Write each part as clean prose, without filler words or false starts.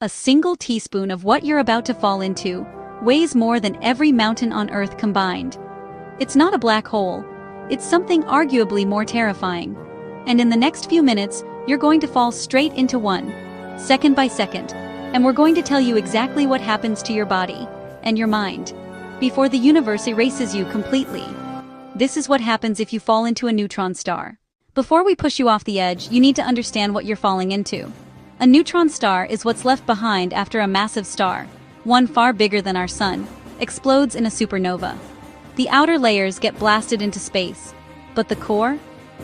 A single teaspoon of what you're about to fall into weighs more than every mountain on Earth combined. It's not a black hole. It's something arguably more terrifying. And in the next few minutes, you're going to fall straight into one, second by second. And we're going to tell you exactly what happens to your body and your mind before the universe erases you completely. This is what happens if you fall into a neutron star. Before we push you off the edge, you need to understand what you're falling into. A neutron star is what's left behind after a massive star, one far bigger than our sun, explodes in a supernova. The outer layers get blasted into space, but the core?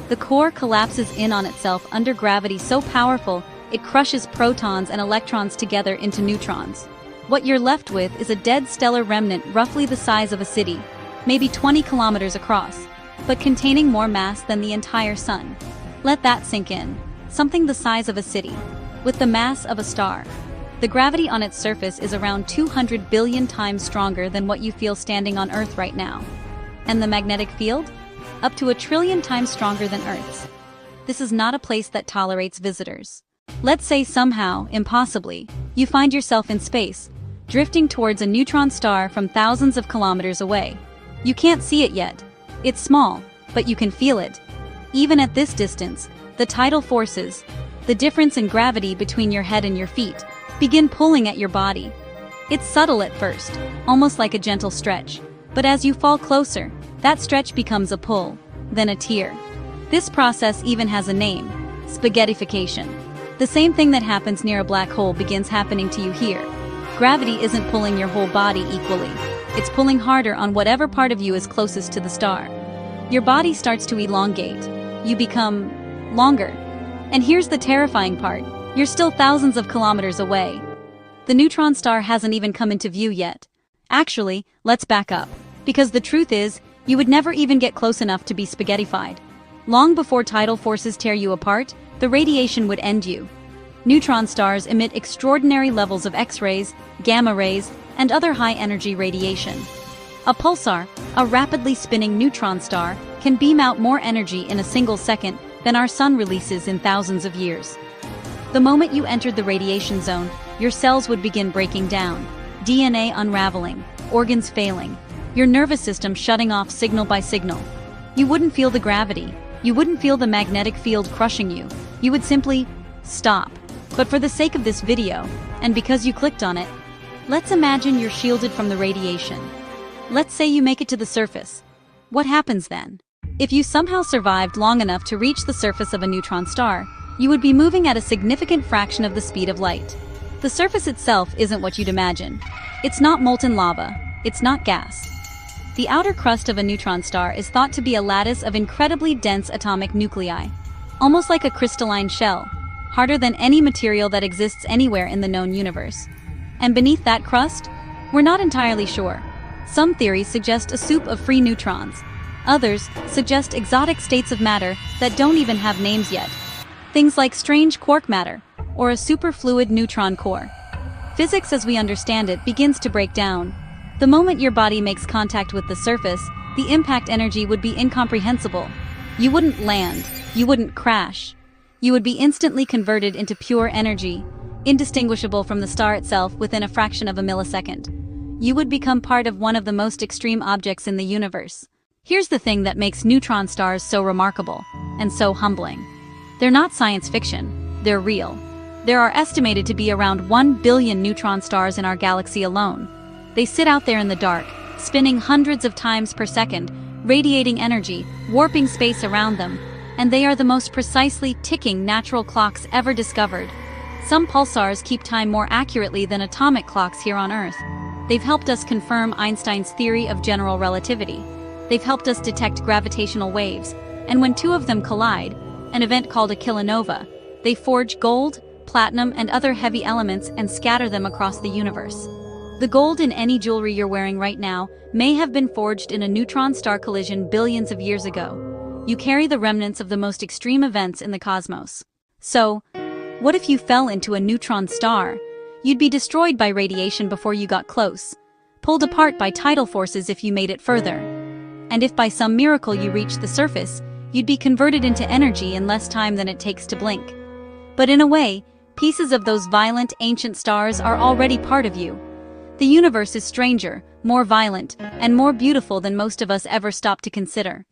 The core collapses in on itself under gravity so powerful it crushes protons and electrons together into neutrons. What you're left with is a dead stellar remnant roughly the size of a city, maybe 20 kilometers across, but containing more mass than the entire sun. Let that sink in. Something the size of a city, with the mass of a star. The gravity on its surface is around 200 billion times stronger than what you feel standing on Earth right now. And the magnetic field? Up to 1 trillion times stronger than Earth's. This is not a place that tolerates visitors. Let's say somehow, impossibly, you find yourself in space, drifting towards a neutron star from thousands of kilometers away. You can't see it yet. It's small, but you can feel it. Even at this distance, the tidal forces, the difference in gravity between your head and your feet, begin pulling at your body. It's subtle at first, almost like a gentle stretch, but as you fall closer, that stretch becomes a pull, then a tear. This process even has a name: spaghettification. The same thing that happens near a black hole begins happening to you here. Gravity isn't pulling your whole body equally. It's pulling harder on whatever part of you is closest to the star. Your body starts to elongate. You become longer. And here's the terrifying part. You're still thousands of kilometers away. The neutron star hasn't even come into view yet. Actually, let's back up. Because the truth is, you would never even get close enough to be spaghettified. Long before tidal forces tear you apart, the radiation would end you. Neutron stars emit extraordinary levels of X-rays, gamma rays, and other high-energy radiation. A pulsar, a rapidly spinning neutron star, can beam out more energy in a single second than our sun releases in thousands of years. The moment you entered the radiation zone, your cells would begin breaking down, DNA unraveling, organs failing, your nervous system shutting off signal by signal. You wouldn't feel the gravity, you wouldn't feel the magnetic field crushing you, you would simply stop. But for the sake of this video, and because you clicked on it, let's imagine you're shielded from the radiation. Let's say you make it to the surface. What happens then? If you somehow survived long enough to reach the surface of a neutron star, you would be moving at a significant fraction of the speed of light. The surface itself isn't what you'd imagine. It's not molten lava. It's not gas. The outer crust of a neutron star is thought to be a lattice of incredibly dense atomic nuclei, almost like a crystalline shell, harder than any material that exists anywhere in the known universe. And beneath that crust? We're not entirely sure. Some theories suggest a soup of free neutrons. Others suggest exotic states of matter that don't even have names yet. Things like strange quark matter, or a superfluid neutron core. Physics as we understand it begins to break down. The moment your body makes contact with the surface, the impact energy would be incomprehensible. You wouldn't land, you wouldn't crash. You would be instantly converted into pure energy, indistinguishable from the star itself within a fraction of a millisecond. You would become part of one of the most extreme objects in the universe. Here's the thing that makes neutron stars so remarkable, and so humbling. They're not science fiction, they're real. There are estimated to be around 1 billion neutron stars in our galaxy alone. They sit out there in the dark, spinning hundreds of times per second, radiating energy, warping space around them, and they are the most precisely ticking natural clocks ever discovered. Some pulsars keep time more accurately than atomic clocks here on Earth. They've helped us confirm Einstein's theory of general relativity. They've helped us detect gravitational waves, and when two of them collide, an event called a kilonova, they forge gold, platinum, and other heavy elements and scatter them across the universe. The gold in any jewelry you're wearing right now may have been forged in a neutron star collision billions of years ago. You carry the remnants of the most extreme events in the cosmos. So, what if you fell into a neutron star? You'd be destroyed by radiation before you got close, pulled apart by tidal forces if you made it further. And if by some miracle you reached the surface, you'd be converted into energy in less time than it takes to blink. But in a way, Pieces of those violent, ancient stars are already part of you. The universe is stranger, more violent, and more beautiful than most of us ever stop to consider.